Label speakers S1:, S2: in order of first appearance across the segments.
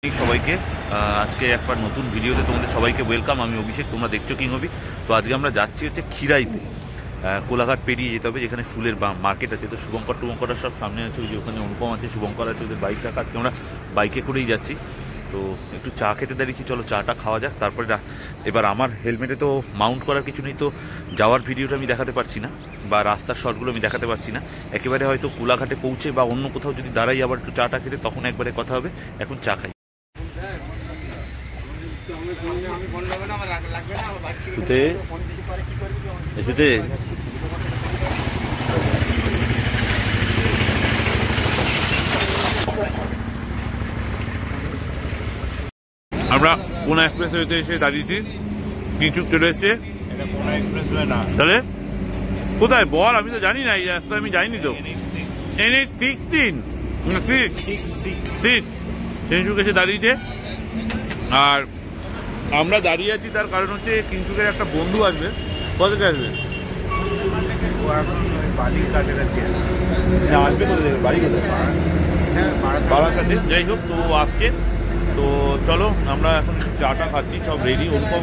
S1: সবাইকে আজকে একবার নতুন ভিডিওতে তোমাদের সবাইকে ওয়েলকাম। আমি অভিষেক, তোমরা দেখছো কিং হবি। তো আজকে আমরা যাচ্ছি হচ্ছে খিরাইতে, কোলাঘাট পেরিয়ে যেতে হবে, যেখানে ফুলের মার্কেট আছে। তো শুভঙ্কর সব সামনে আছে, ওই যে ওখানে অনুপম আছে, শুভঙ্কর আছে, ওদের বাইক রাখা। আজকে আমরা বাইকে করেই যাচ্ছি। তো একটু চা খেতে দাঁড়িয়েছি, চলো চাটা খাওয়া যাক। তারপরে এবার আমার হেলমেটে তো মাউন্ট করার কিছু নেই, তো যাওয়ার ভিডিওটা আমি দেখাতে পারছি না, বা রাস্তার শটগুলো আমি দেখাতে পারছি না। একেবারে হয়তো কোলাঘাটে পৌঁছে বা অন্য কোথাও যদি দাঁড়াই আবার একটু চাটা খেতে, তখন একবারে কথা হবে। এখন চা খাই। এসেছে আমরা কোনা এক্সপ্রেসওয়েতে এসে দাঁড়িয়েছি, কিছু চলে এসছে। তাহলে কোথায় বল? আমি তো জানি না, এই রাস্তায় আমি যাইনি তো। কিংসুক এসে দাঁড়িয়েছে, আর আমরা দাঁড়িয়ে আছি তার কারণ হচ্ছে কিংসুকের একটা বন্ধু আসবে। কত থেকে আসবে? বাড়ির কাছাকাছি আসবে। কোথায় বাড়ি? কোথায়? বাবার সাথে। যাই হোক, তো আসছে। তো চলো, আমরা এখন একটু চাটা খাচ্ছি, সব রেডি। ওরকম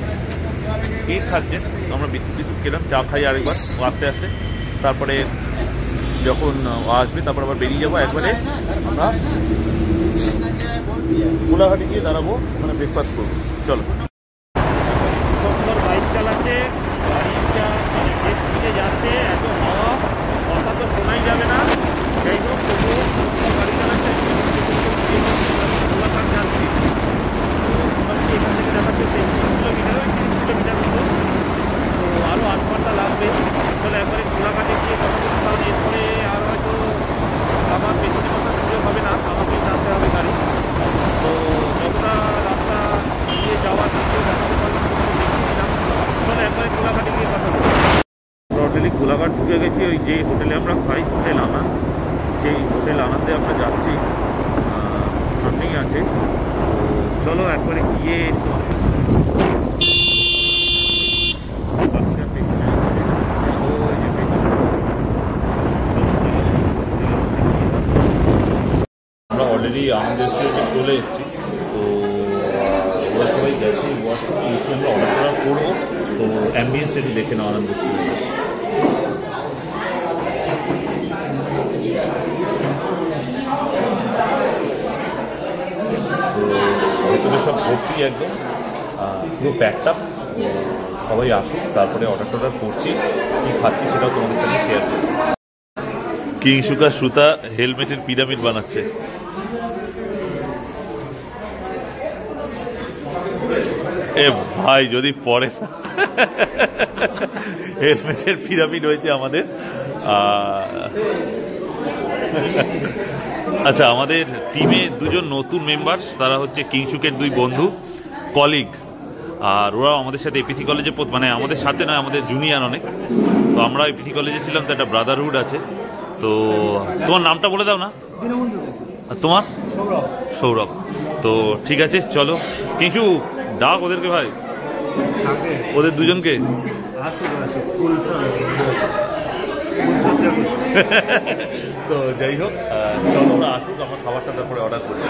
S1: কেক খাচ্ছে, আমরা বিদ্যুৎ খেলাম, চা খাই আরেকবার আস্তে আস্তে। তারপরে যখন আসবে তারপর আবার বেরিয়ে যাবো একবারে। আমরা কোলাঘাটে গিয়ে দাঁড়াবো, ওখানে ব্রেকফাস্ট করবো। চলো। বাইক চালাচ্ছে, গাড়িটা যাচ্ছে, এত হাওয়া, কথা তো শোনাই যাবে না। যাই হোক, তবুও গাড়ি চালাচ্ছে। কোলাঘাট যাচ্ছি, এখান থেকে দেখাচ্ছে 30 কিলোমিটার মতো। তো আরও 8 ঘন্টা লাগবে। তাহলে একবারে কোলাঘাটে গিয়ে কথা বলতে, কারণ এরপরে আর হয়তো আমার পেছনে বসার সুযোগ হবে না, আমাকেই টানতে হবে গাড়ি। তো যতটা রাস্তা দিয়ে যাওয়ার দিকেও দেখাতে পারবো, তাহলে একবারে কোলাঘাটে গিয়ে কথা বলবো। টোটালি কোলাঘাট ঢুকে গেছি। ওই যে হোটেলে আমরা খাই, হোটেল আনা, সেই হোটেল আনাতে আমরা যাচ্ছি, সামনেই আছে। তো চলো একবারে গিয়ে আমরা অলরেডি আনন্দ রেস্টুরেন্টে চলে এসেছি। তো ওরা সবাই গেছে, এসে আমরা অর্ডার করবো। তো অ্যাম্বিয়েন্স একটু দেখে নাও আনন্দ রেস্টুরেন্টে। তো ভেতরে সব ভর্তি একদম, পুরো প্যাকটা। সবাই আসুক, তারপরে অর্ডার করছি, কী খাচ্ছি সেটাও তোমাদের সঙ্গে শেয়ার করবো। কিংসুকা সুতা হেলমেটের পিরামিড বানাচ্ছে। এ ভাই, যদি পরে হেলমেটের পিরামিড হয়েছে আমাদের। আচ্ছা, আমাদের টিমে দুজন নতুন মেম্বার, তারা হচ্ছে কিংসুকের দুই বন্ধু, কলিগ। আর ওরা আমাদের সাথে এপিসি কলেজে, মানে আমাদের সাথে নয়, আমাদের জুনিয়র অনেক। তো আমরা এপিসি কলেজে ছিলাম, তো একটা ব্রাদারহুড আছে। তো তোমার নামটা বলে দাও না। আর তোমার? সৌরভ। তো ঠিক আছে, চলো। কিন্তু ডাক ওদেরকে ভাই, ওদের দুজনকে। তো যাই হোক, চলো ওরা আসুক, আমার খাবারটা তারপরে অর্ডার করি।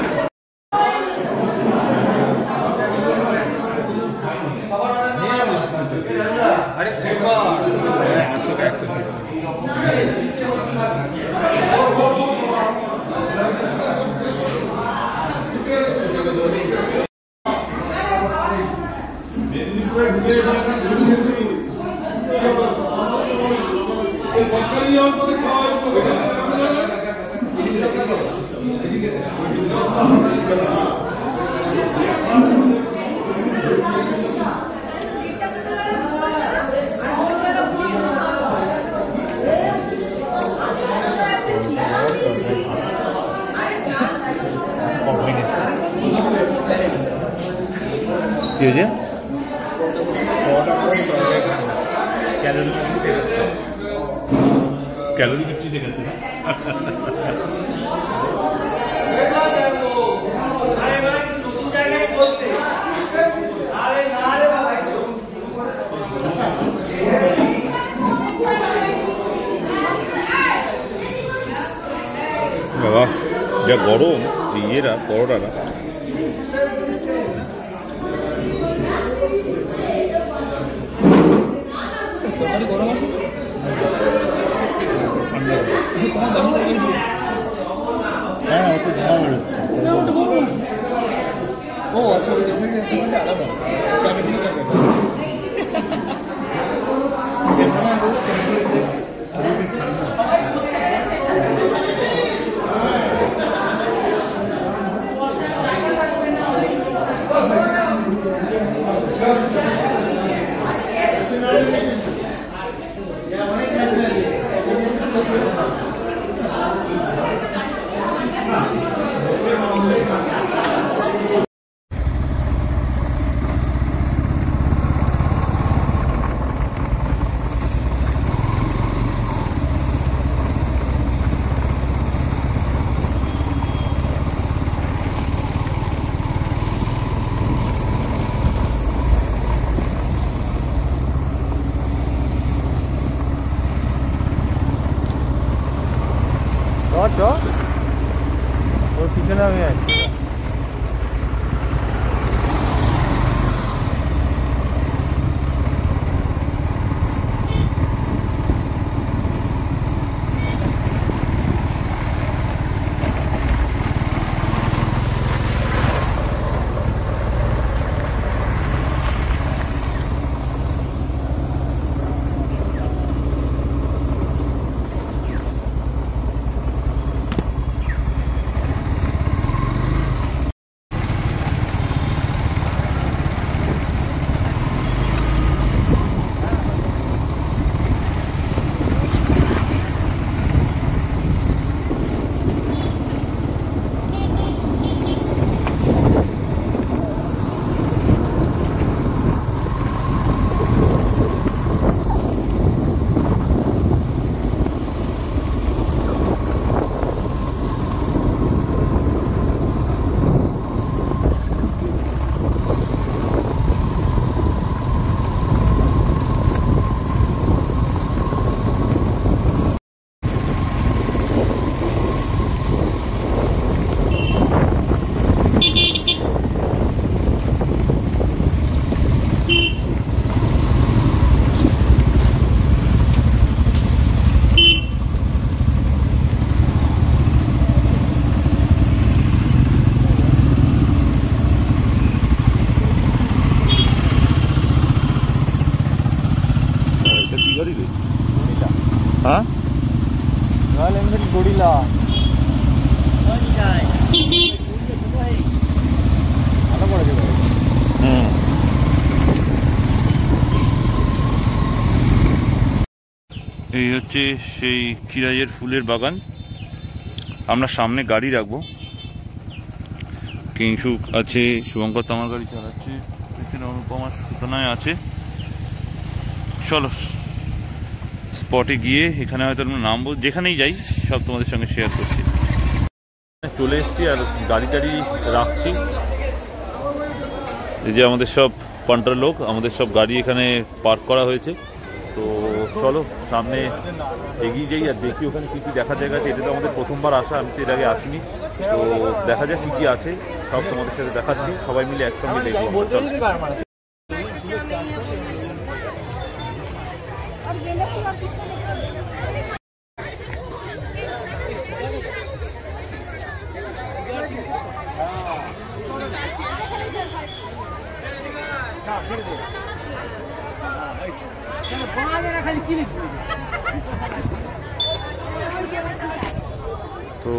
S1: কি হয়েছে? ক্যালোরি বেশি দেখাচ্ছে না। বাবা, যা গরম, ইয়েরা পরোটারা
S2: ও আচ্ছা, ওই দোকানটা আলাদা, আগের দিনই ওর পিছনে আমি আছি। हाँ रॉयल एनफील्ड गोरिल्ला
S1: এই হচ্ছে সেই খিরাইয়ের ফুলের বাগান। আমরা সামনে গাড়ি রাখবো, কিংসুক আছে, শুভঙ্কর তামার গাড়ি চালাচ্ছে, এখানে অনুপমা সুতনায় আছে। চলো স্পটে গিয়ে এখানে হয়তো আমরা নামবো, যেখানেই যাই সব তোমাদের সঙ্গে শেয়ার করছি। চলে এসছি আর গাড়ি টাড়ি রাখছি। এই যে আমাদের সব পান্টার লোক, আমাদের সব গাড়ি এখানে পার্ক করা হয়েছে। তো চলো সামনে এগিয়ে যাই আর দেখি ওখানে কী কী দেখার জায়গা আছে। এটা তো আমাদের প্রথমবার আসা, আমি তো এর আগে আসিনি। তো দেখা যাক কী কী আছে, সব তোমাদের সাথে দেখাচ্ছি, সবাই মিলে একসঙ্গে দেখবো। তো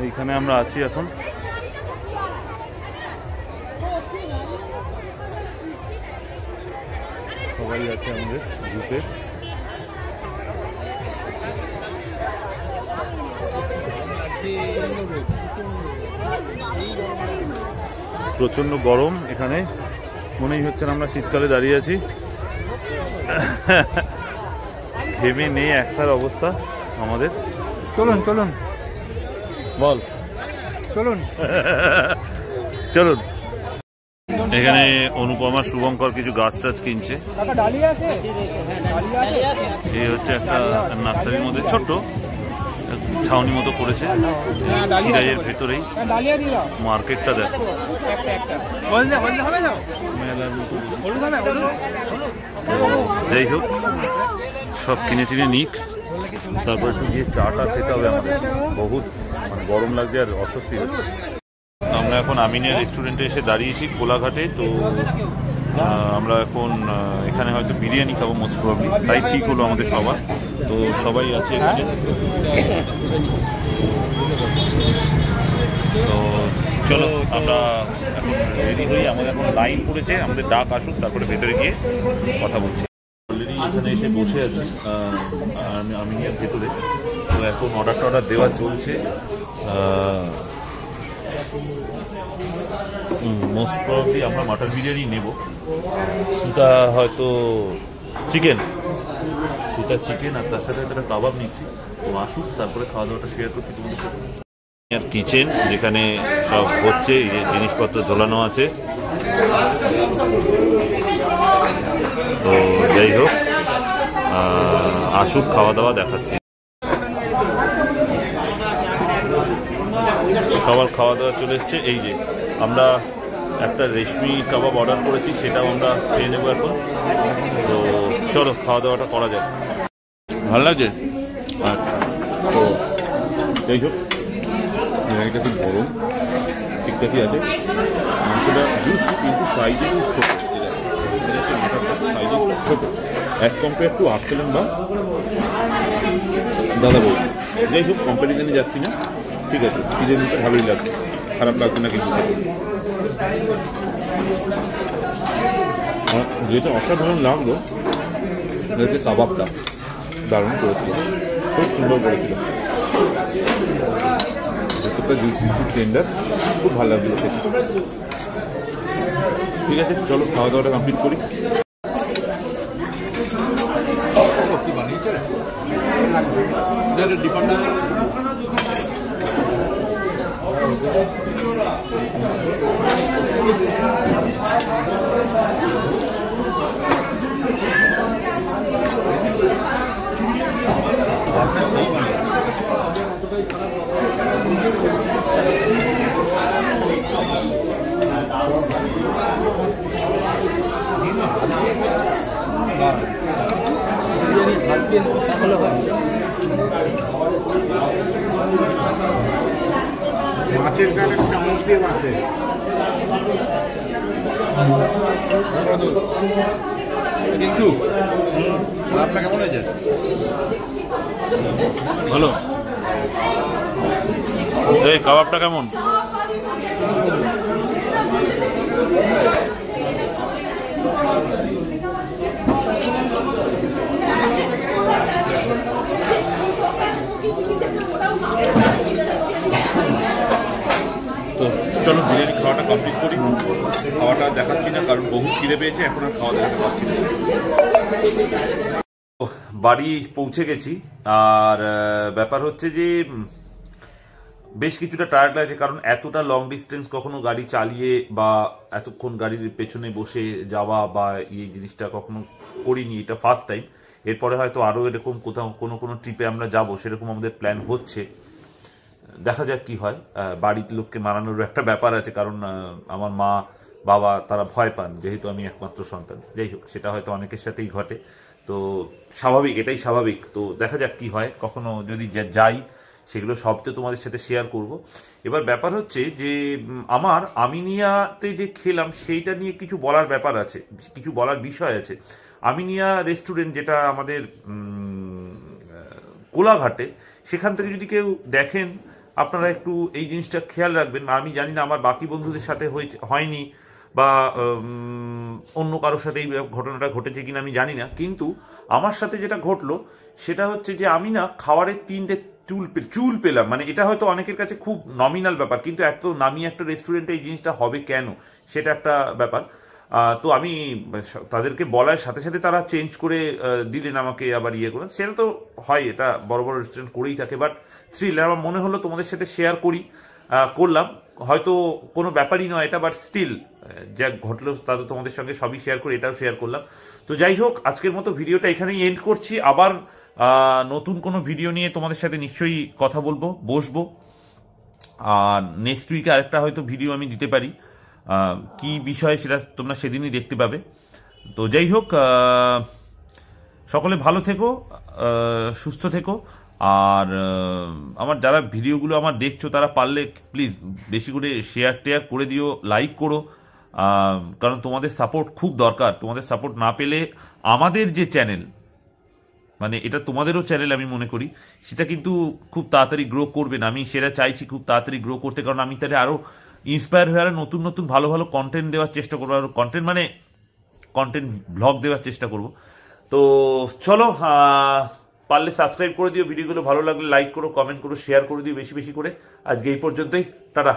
S1: এইখানে আমরা আছি এখন। সবাই আছে আমাদের গ্রুপে। প্রচন্ড গরম এখানে, মনেই হচ্ছে না আমরা শীতকালে দাঁড়িয়ে আছি। ঘেমে নেই একসার অবস্থা আমাদের।
S2: চলুন চলুন
S1: বল
S2: চলুন
S1: চলুন। এখানে অনুপমা শুভঙ্কর কিছু গাছ টাছ কিনছে। এই হচ্ছে একটা নার্সারির মধ্যে ছোট্ট ছাউনি মতো করেছে, খিরাইয়ের ভেতরেই। মার্কেটটা দেখ, মেলার মতো। যাই হোক, সব কিনে টিনে নিক, তারপর একটু গিয়ে চাটা খেতে হবে আমাদের। বহুত মানে গরম লাগছে আর অস্বস্তি হচ্ছে। আমরা
S3: আমরা এখন আমিনিয়া রেস্টুরেন্টে এসে দাঁড়িয়েছি কোলাঘাটে। তো আমরা এখন এখানে হয়তো বিরিয়ানি খাবো মোস্ট প্রবলি, তাই ঠিক হলো আমাদের সবার। তো সবাই আছে এখানে। তো চলো আমরা এখন রেডি হই, আমাদের এখন লাইন পড়েছে, আমাদের ডাক আসুক, তারপরে ভেতরে গিয়ে কথা বলছি। অলরেডি এখানে এসে বসে আছি আমিনিয়ার ভেতরে। তো এখন অর্ডার দেওয়া চলছে। মোস্ট প্রবলি আমরা মাটন বিরিয়ানি নেব, সুতা হয়তো চিকেন আর তার সাথে একটা কাবাব নিচ্ছি। তো আসুক, তারপরে খাওয়া দাওয়াটা শেয়ার করছি তোমাদের সাথে। আর কিচেন যেখানে সব হচ্ছে, এই যে জিনিসপত্র ঝোলানো আছে। তো যাই হোক, আসুক, খাওয়া দাওয়া দেখাচ্ছি। সবার খাওয়া দাওয়া চলে এসছে। এই যে আমরা একটা রেশমি কাবাব অর্ডার করেছি, সেটাও আমরা খেয়ে নেবো এখন। তো চলো খাওয়া দাওয়াটা করা যাক। ভালো লাগছে? আচ্ছা, তো যাই হোক, বিরিয়ানিটা খুব গরম, ঠিকঠাকই আছে। মাংসটা জুস কিন্তু সাইজে খুব ছোটো, সাইজে খুব ছোটো অ্যাজ কম্পেয়ার টু আর্সেলান বা দাদা বউ। যাই হোক, কম্পারিজনে যাচ্ছি না, ঠিক আছে। খিদে নিতে ভালোই লাগছে, খারাপ লাগছে না কিন্তু। যেটা অসাধারণ লাগলো হচ্ছে কাবাবটা, দারুণ করেছিল, খুব সুন্দর করেছিল। ভেতরটা জুসি, খুব টেন্ডার, খুব ভালো লাগলো খেতে। ঠিক আছে, চলো খাওয়া দাওয়াটা কমপ্লিট করি। কি বানিয়েছে
S2: মাছের গালে চামচ দিয়ে মাছে কিছু। আপনার কেমন হয়েছে?
S3: ভালো। এই কাবাবটা কেমন? তো চলো বিরিয়ানি খাওয়াটা কমপ্লিট করি। খাওয়াটা দেখাচ্ছি না কারণ বহু খিদে পেয়েছে, এখন আর খাওয়া দেখাতে পারছি না। বাড়ি পৌঁছে গেছি, আর ব্যাপার হচ্ছে যে বেশ কিছুটা টায়ার্ড লাগছে, কারণ এতটা লং ডিস্টেন্স কখনো গাড়ি চালিয়ে বা এতক্ষণ গাড়ির পেছনে বসে যাওয়া বা এই জিনিসটা কখনো করিনি, এটা ফার্স্ট টাইম। এরপরে হয়তো আরও এরকম কোথাও কোনো ট্রিপে আমরা যাব, সেরকম আমাদের প্ল্যান হচ্ছে। দেখা যাক কি হয়। বাড়ির লোককে মানানোর একটা ব্যাপার আছে, কারণ আমার মা বাবা তারা ভয় পান, যেহেতু আমি একমাত্র সন্তান। যাই হোক, সেটা হয়তো অনেকের সাথেই ঘটে, তো স্বাভাবিক, এটাই স্বাভাবিক। তো দেখা যাক কি হয়। কখনো যদি যাই, সেগুলো সব তো তোমাদের সাথে শেয়ার করব। এবার ব্যাপার হচ্ছে যে আমার আমিনিয়াতে যে খেলাম, সেইটা নিয়ে কিছু বলার ব্যাপার আছে, কিছু বলার বিষয় আছে। আমিনিয়া রেস্টুরেন্ট যেটা আমাদের কোলাঘাটে, সেখান থেকে যদি কেউ দেখেন, আপনারা একটু এই জিনিসটা খেয়াল রাখবেন। আমি জানি না আমার বাকি বন্ধুদের সাথে হয়নি বা অন্য কারোর সাথে এই ঘটনাটা ঘটেছে কিনা আমি জানি না, কিন্তু আমার সাথে যেটা ঘটলো সেটা হচ্ছে যে আমি না খাবারের 3টে চুল পেলাম। মানে এটা হয়তো অনেকের কাছে খুব নমিনাল ব্যাপার, কিন্তু এত নামি একটা রেস্টুরেন্টে এই জিনিসটা হবে কেন, সেটা একটা ব্যাপার। তো আমি তাদেরকে বলার সাথে সাথে তারা চেঞ্জ করে দিলেন আমাকে, আবার ইয়ে করলেন। সেটা তো হয়, এটা বড় বড় রেস্টুরেন্ট করেই থাকে, বাট স্টিল আমার মনে হলো তোমাদের সাথে শেয়ার করলাম। হয়তো কোনো ব্যাপারই নয় এটা, বাট স্টিল যা ঘটলো তা তো তোমাদের সঙ্গে সবই শেয়ার করি, এটাও শেয়ার করলাম। তো যাই হোক, আজকের মতো ভিডিওটা এখানেই এন্ড করছি। আবার নতুন কোনো ভিডিও নিয়ে তোমাদের সাথে নিশ্চয়ই কথা বসবো। আর নেক্সট উইকে আরেকটা হয়তো ভিডিও আমি দিতে পারি, কি বিষয় সেটা তোমরা সেদিনই দেখতে পাবে। তো যাই হোক, সকলে ভালো থেকো, সুস্থ থেকো, আর আমার যারা ভিডিওগুলো আমার দেখছো তারা পারলে প্লিজ বেশি করে শেয়ার টেয়ার করে দিও, লাইক করো, কারণ তোমাদের সাপোর্ট খুব দরকার। তোমাদের সাপোর্ট না পেলে আমাদের যে চ্যানেল, মানে এটা তোমাদেরও চ্যানেল আমি মনে করি, সেটা কিন্তু খুব তাড়াতাড়ি গ্রো করবে না। আমি সেটা চাইছি খুব তাড়াতাড়ি গ্রো করতে, কারণ আমি তাহলে আরও ইন্সপায়ার হয়ে আরও নতুন নতুন ভালো ভালো কন্টেন্ট দেওয়ার চেষ্টা করবো, আর কন্টেন্ট মানে কন্টেন্ট ব্লগ দেওয়ার চেষ্টা করব। তো চলো, পারলে সাবস্ক্রাইব করে দিও, ভিডিওগুলো ভালো লাগলে লাইক করো, কমেন্ট করো, শেয়ার করে দিও বেশি বেশি করে। আজকে এই পর্যন্তই, টাটা।